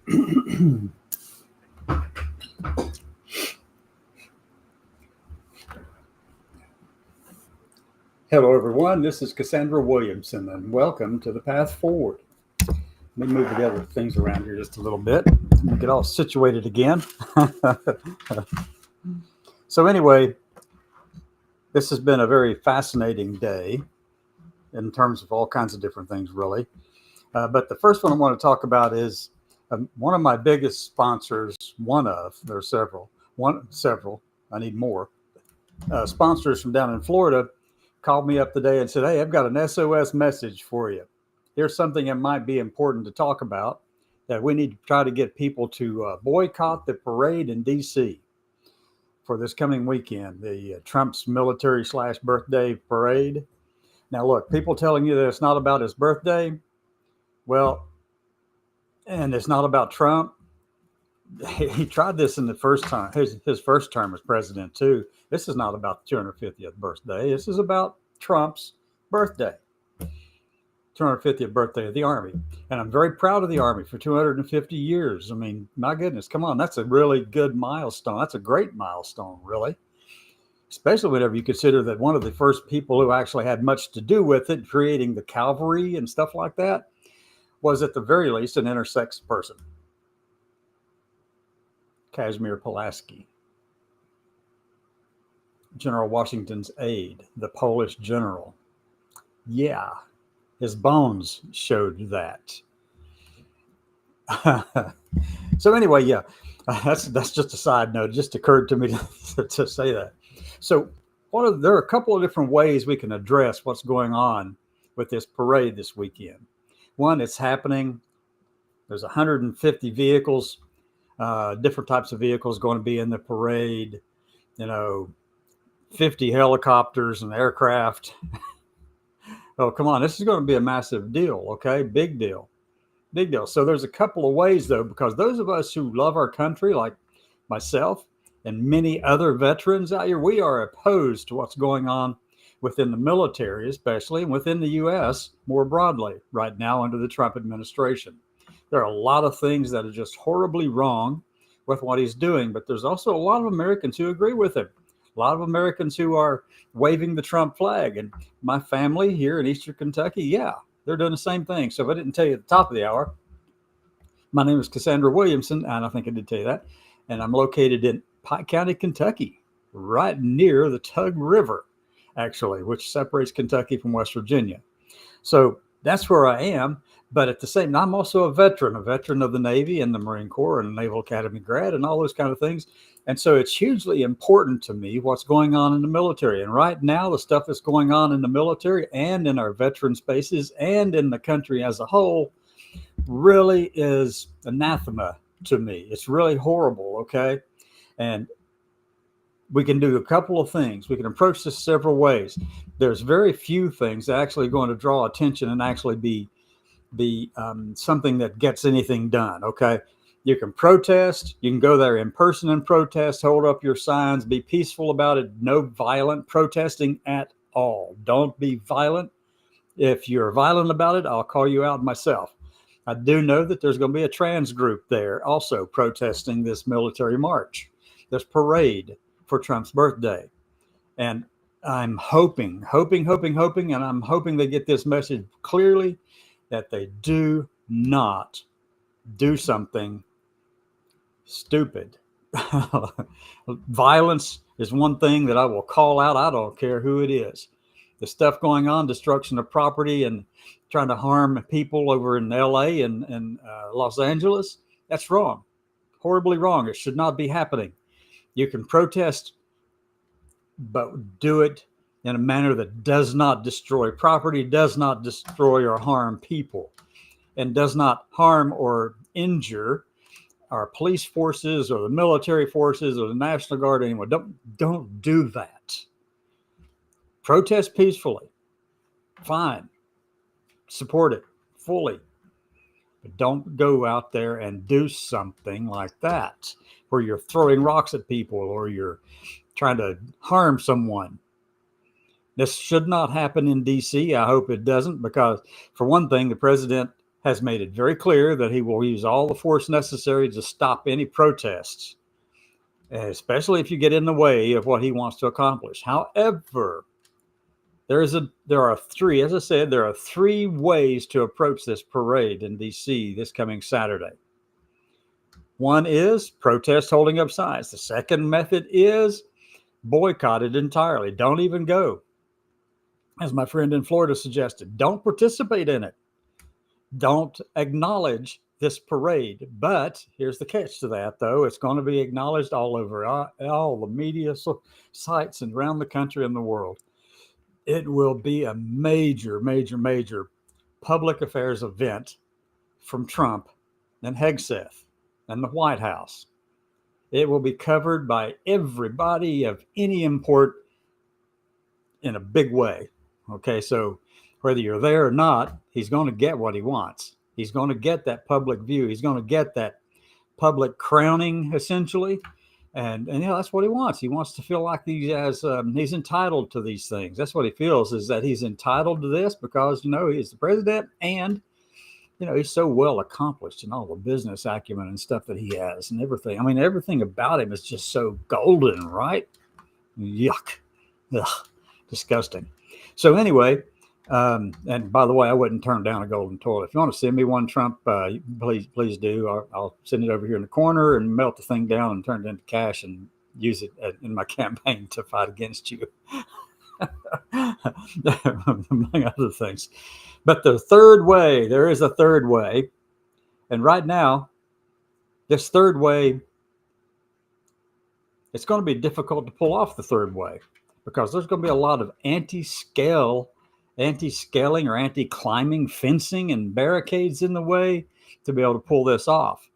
Hello, everyone. This is Cassandra Williamson, and welcome to the Path Forward. Let me move the other things around here just a little bit. Let me get all situated again. So anyway, this has been a very fascinating day in terms of all kinds of different things, really. But the first one I want to talk about is one of my biggest sponsors. There are several. I need more. Sponsors from down in Florida called me up today and said, "Hey, I've got an SOS message for you. Here's something that might be important to talk about, that we need to try to get people to boycott the parade in D.C. for this coming weekend, the Trump's military/birthday parade." Now, look, people telling you that it's not about his birthday, well, and it's not about Trump. He tried this in the first time, his first term as president, too. This is not about the 250th birthday. This is about Trump's birthday, 250th birthday of the Army. And I'm very proud of the Army for 250 years. I mean, my goodness, come on. That's a really good milestone. That's a great milestone, really, especially whenever you consider that one of the first people who actually had much to do with it, creating the cavalry and stuff like that, was at the very least an intersex person. Casimir Pulaski, General Washington's aide, the Polish general. Yeah, his bones showed that. So anyway, yeah, that's just a side note. It just occurred to me to say that. So there are a couple of different ways we can address what's going on with this parade this weekend. One, it's happening. There's 150 vehicles. Different types of vehicles going to be in the parade, 50 helicopters and aircraft. Oh, come on. This is going to be a massive deal. Okay. Big deal. So there's a couple of ways, though, because those of us who love our country, like myself and many other veterans out here, we are opposed to what's going on within the military, especially, and within the U.S. more broadly right now under the Trump administration. There are a lot of things that are just horribly wrong with what he's doing, but there's also a lot of Americans who agree with him. A lot of Americans who are waving the Trump flag. And my family here in Eastern Kentucky, yeah, they're doing the same thing. So if I didn't tell you at the top of the hour, my name is Cassandra Williamson, and I think I did tell you that. And I'm located in Pike County, Kentucky, right near the Tug River, actually, which separates Kentucky from West Virginia. So that's where I am. But at the same time, I'm also a veteran of the Navy and the Marine Corps and Naval Academy grad and all those kind of things. And so it's hugely important to me what's going on in the military. And right now, the stuff that's going on in the military and in our veteran spaces and in the country as a whole really is anathema to me. It's really horrible, okay? And we can do a couple of things. We can approach this several ways. There's very few things that actually going to draw attention and actually be something that gets anything done. Okay. You can protest. You can go there in person and protest, hold up your signs, be peaceful about it. No violent protesting at all. Don't be violent. If you're violent about it, I'll call you out myself. I do know that there's going to be a trans group there also protesting this military march, this parade for Trump's birthday. And I'm hoping, and I'm hoping they get this message clearly, that they do not do something stupid. Violence is one thing that I will call out. I don't care who it is. The stuff going on, destruction of property and trying to harm people over in LA and Los Angeles, that's wrong. Horribly wrong. It should not be happening. You can protest, but do it in a manner that does not destroy property, does not destroy or harm people, and does not harm or injure our police forces or the military forces or the National Guard, anyone. Don't do that. Protest peacefully. Fine. Support it fully. But don't go out there and do something like that where you're throwing rocks at people or you're trying to harm someone. This should not happen in D.C. I hope it doesn't, because for one thing, the president has made it very clear that he will use all the force necessary to stop any protests, especially if you get in the way of what he wants to accomplish. However, there are three, as I said, there are three ways to approach this parade in D.C. this coming Saturday. One is protest holding up signs. The second method is boycott it entirely. Don't even go. As my friend in Florida suggested, don't participate in it. Don't acknowledge this parade. But here's the catch to that, though. It's going to be acknowledged all over all the media sites and around the country and the world. It will be a major, major, major public affairs event from Trump and Hegseth and the White House. It will be covered by everybody of any import in a big way. Okay, so whether you're there or not, he's going to get what he wants. He's going to get that public view. He's going to get that public crowning, essentially. And that's what he wants. He wants to feel like he's entitled to these things. That's what he feels, is that he's entitled to this because, he's the president and, he's so well accomplished in all the business acumen and stuff that he has and everything. I mean, everything about him is just so golden, right? Yuck. Ugh, disgusting. So anyway, and by the way, I wouldn't turn down a golden toilet. If you want to send me one, Trump, please do. I'll send it over here in the corner and melt the thing down and turn it into cash and use it in my campaign to fight against you, among other things. But the third way, there is a third way. And right now, this third way, it's going to be difficult to pull off the third way because there's going to be a lot of anti-scaling or anti-climbing fencing and barricades in the way to be able to pull this off.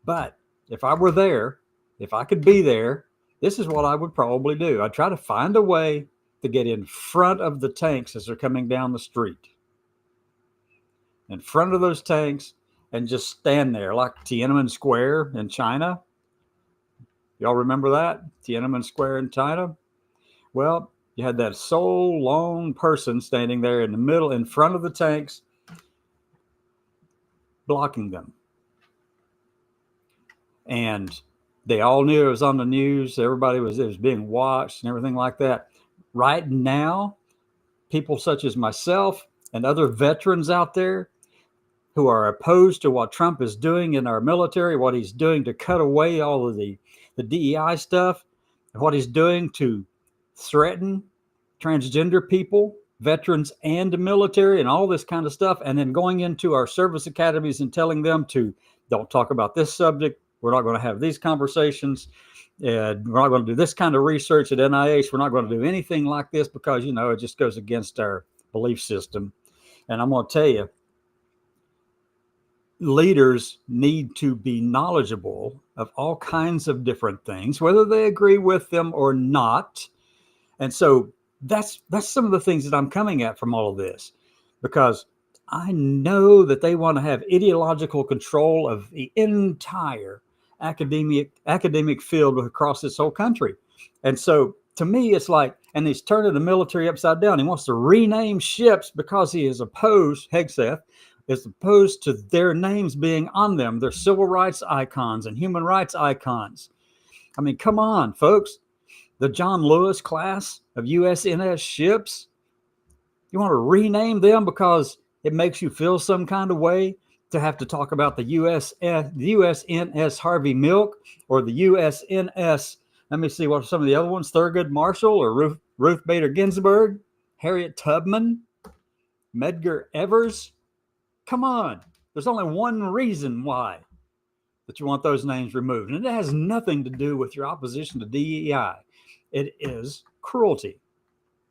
But if I were there, if I could be there, this is what I would probably do. I'd try to find a way to get in front of the tanks as they're coming down the street. In front of those tanks and just stand there like Tiananmen Square in China. Y'all remember that? Tiananmen Square in China? Well, you had that sole lone person standing there in the middle, in front of the tanks, blocking them. And they all knew it was on the news. It was being watched and everything like that. Right now, people such as myself and other veterans out there who are opposed to what Trump is doing in our military, what he's doing to cut away all of the DEI stuff, what he's doing to threaten transgender people, veterans and the military and all this kind of stuff, and then going into our service academies and telling them to don't talk about this subject. We're not going to have these conversations. We're not going to do this kind of research at NIH. We're not going to do anything like this because, it just goes against our belief system. And I'm going to tell you, leaders need to be knowledgeable of all kinds of different things, whether they agree with them or not. And so that's some of the things that I'm coming at from all of this, because I know that they want to have ideological control of the entire academic field across this whole country. And so to me, it's like, and he's turning the military upside down. He wants to rename ships because he is opposed, Hegseth, is opposed to their names being on them. They're civil rights icons and human rights icons. I mean, come on, folks. The John Lewis class of USNS ships, you want to rename them because it makes you feel some kind of way to have to talk about the USNS Harvey Milk or the USNS, let me see what some of the other ones, Thurgood Marshall or Ruth Bader Ginsburg, Harriet Tubman, Medgar Evers. Come on. There's only one reason why that you want those names removed. And it has nothing to do with your opposition to DEI. It is cruelty.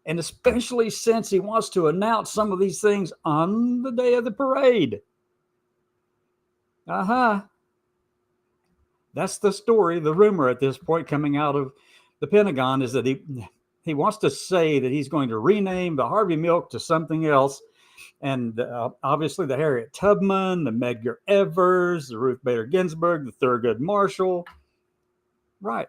And especially since he wants to announce some of these things on the day of the parade. That's the story, the rumor at this point coming out of the Pentagon is that he wants to say that he's going to rename the Harvey Milk to something else. And obviously the Harriet Tubman, the Medgar Evers, the Ruth Bader Ginsburg, the Thurgood Marshall. Right.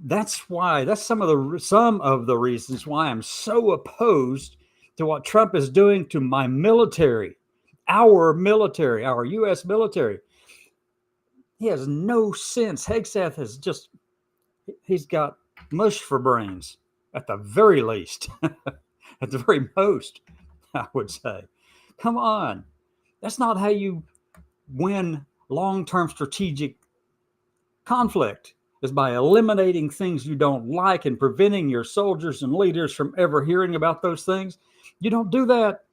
That's some of the reasons why I'm so opposed to what Trump is doing to my military our military, our U.S. military. He has no sense. Hegseth has just, he's got mush for brains at the very least, at the very most, I would say. Come on. That's not how you win long-term strategic conflict, is by eliminating things you don't like and preventing your soldiers and leaders from ever hearing about those things. You don't do that.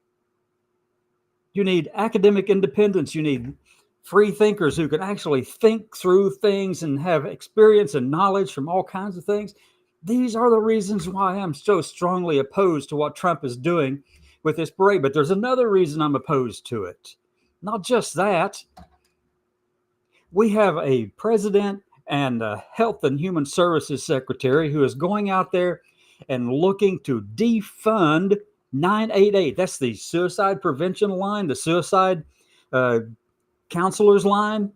You need academic independence. You need free thinkers who can actually think through things and have experience and knowledge from all kinds of things. These are the reasons why I'm so strongly opposed to what Trump is doing with this parade. But there's another reason I'm opposed to it. Not just that. We have a president and a Health and Human Services secretary who is going out there and looking to defund 988. That's the suicide prevention line, the suicide counselors line.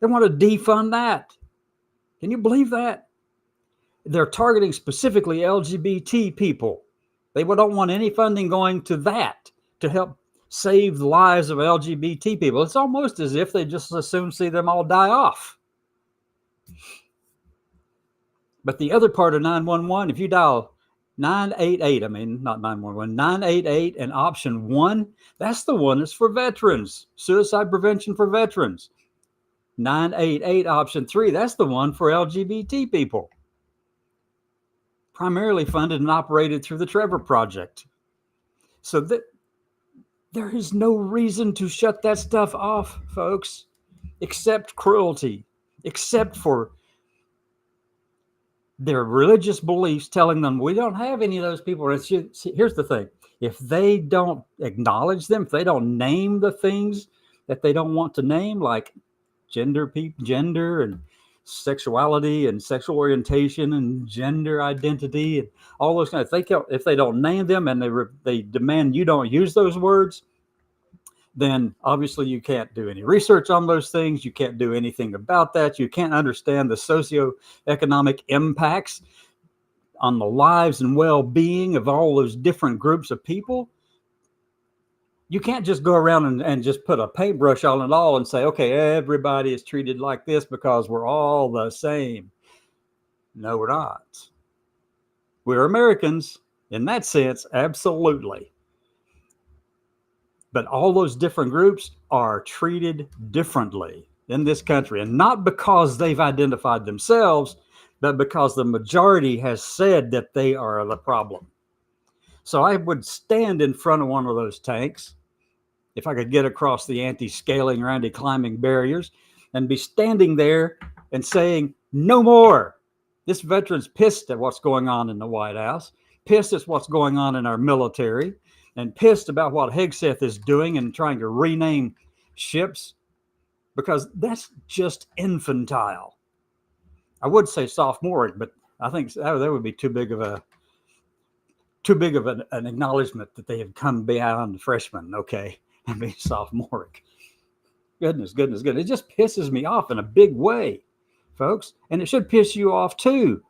They want to defund that. Can you believe that? They're targeting specifically LGBT people. They don't want any funding going to that to help save the lives of LGBT people. It's almost as if they just as soon see them all die off. But the other part of 911, if you dial 988, I mean, not 911, 988 and option 1, that's the one that's for veterans, suicide prevention for veterans. 988 option 3, that's the one for LGBT people. Primarily funded and operated through the Trevor Project. So there is no reason to shut that stuff off, folks, except cruelty, except for their religious beliefs telling them we don't have any of those people. Here's the thing. If they don't acknowledge them, if they don't name the things that they don't want to name, like gender and sexuality and sexual orientation and gender identity and all those kinds of things, if they don't name them and they demand you don't use those words, then obviously you can't do any research on those things. You can't do anything about that. You can't understand the socioeconomic impacts on the lives and well-being of all those different groups of people. You can't just go around and just put a paintbrush on it all and say, okay, everybody is treated like this because we're all the same. No, we're not. We're Americans in that sense, absolutely. But all those different groups are treated differently in this country, and not because they've identified themselves, but because the majority has said that they are the problem. So I would stand in front of one of those tanks, if I could get across the anti-scaling or anti-climbing barriers, and be standing there and saying, no more. This veteran's pissed at what's going on in the White House, pissed at what's going on in our military, and pissed about what Hegseth is doing and trying to rename ships, because that's just infantile. I would say sophomoric, but I think that would be too big of an acknowledgement that they have come beyond freshmen, okay, and be sophomoric. Goodness. It just pisses me off in a big way, folks. And it should piss you off too,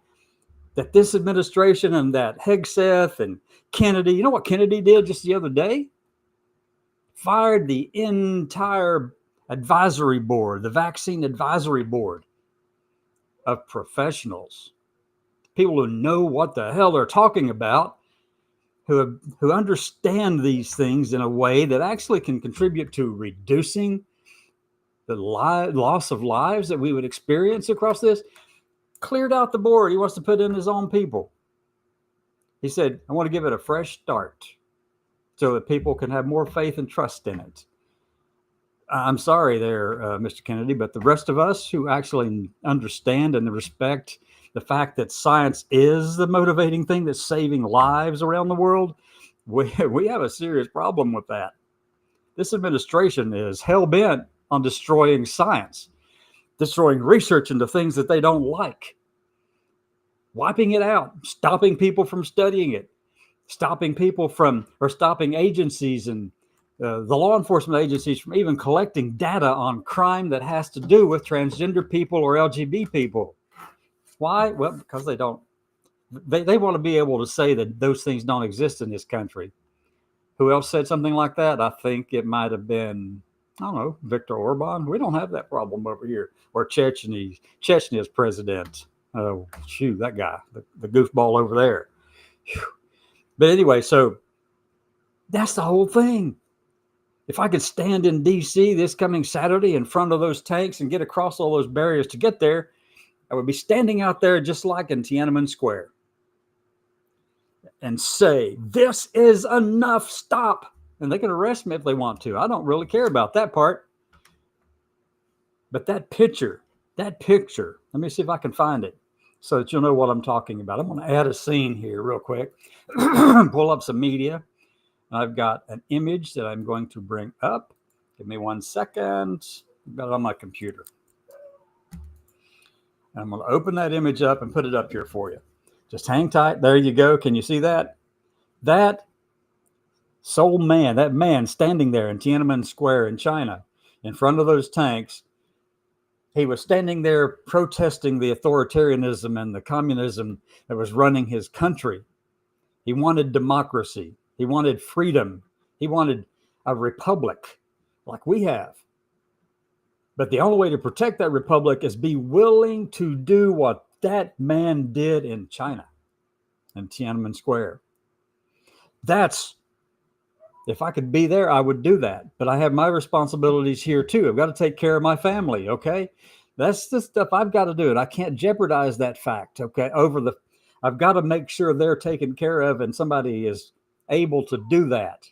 that this administration and that Hegseth and Kennedy, you know what Kennedy did just the other day? Fired the entire advisory board, the vaccine advisory board of professionals, people who know what the hell they're talking about, who understand these things in a way that actually can contribute to reducing the loss of lives that we would experience across this. Cleared out the board. He wants to put in his own people. He said, I want to give it a fresh start so that people can have more faith and trust in it. I'm sorry there, Mr. Kennedy, but the rest of us who actually understand and respect the fact that science is the motivating thing that's saving lives around the world, we have a serious problem with that. This administration is hell-bent on destroying science, destroying research into things that they don't like, wiping it out, stopping people from studying it, stopping agencies and the law enforcement agencies from even collecting data on crime that has to do with transgender people or LGBT people. Why? Well, because they want to be able to say that those things don't exist in this country. Who else said something like that? I think it might have been, I don't know, Viktor Orban. We don't have that problem over here. Or Chechnya's president. Oh, shoot, that guy, the goofball over there. Whew. But anyway, so that's the whole thing. If I could stand in D.C. this coming Saturday in front of those tanks and get across all those barriers to get there, I would be standing out there just like in Tiananmen Square and say, this is enough, stop. And they can arrest me if they want to. I don't really care about that part. But that picture, let me see if I can find it so that you'll know what I'm talking about. I'm going to add a scene here real quick, pull up some media. I've got an image that I'm going to bring up. Give me 1 second. I've got it on my computer. And I'm going to open that image up and put it up here for you. Just hang tight. There you go. Can you see that? That man standing there in Tiananmen Square in China in front of those tanks, he was standing there protesting the authoritarianism and the communism that was running his country. He wanted democracy. He wanted freedom. He wanted a republic like we have. But the only way to protect that republic is be willing to do what that man did in China, in Tiananmen Square. If I could be there, I would do that. But I have my responsibilities here too. I've got to take care of my family, okay? That's the stuff I've got to do. And I can't jeopardize that fact, okay? I've got to make sure they're taken care of and somebody is able to do that.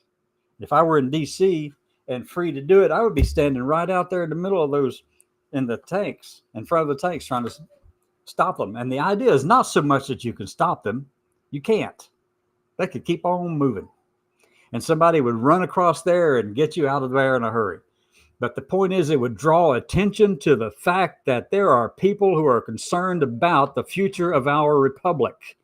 If I were in D.C. and free to do it, I would be standing right out there in the middle of those, in the tanks, in front of the tanks, trying to stop them. And the idea is not so much that you can stop them. You can't. They could keep on moving. And somebody would run across there and get you out of there in a hurry. But the point is, it would draw attention to the fact that there are people who are concerned about the future of our republic,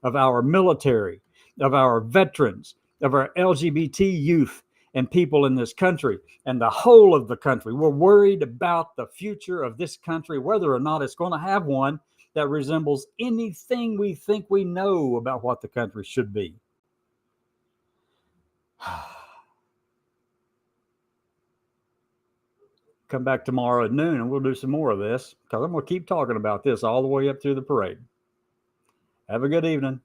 of our military, of our veterans, of our LGBT youth and people in this country and the whole of the country. We're worried about the future of this country, whether or not it's going to have one that resembles anything we think we know about what the country should be. Come back tomorrow at noon and we'll do some more of this because I'm going to keep talking about this all the way up through the parade. Have a good evening.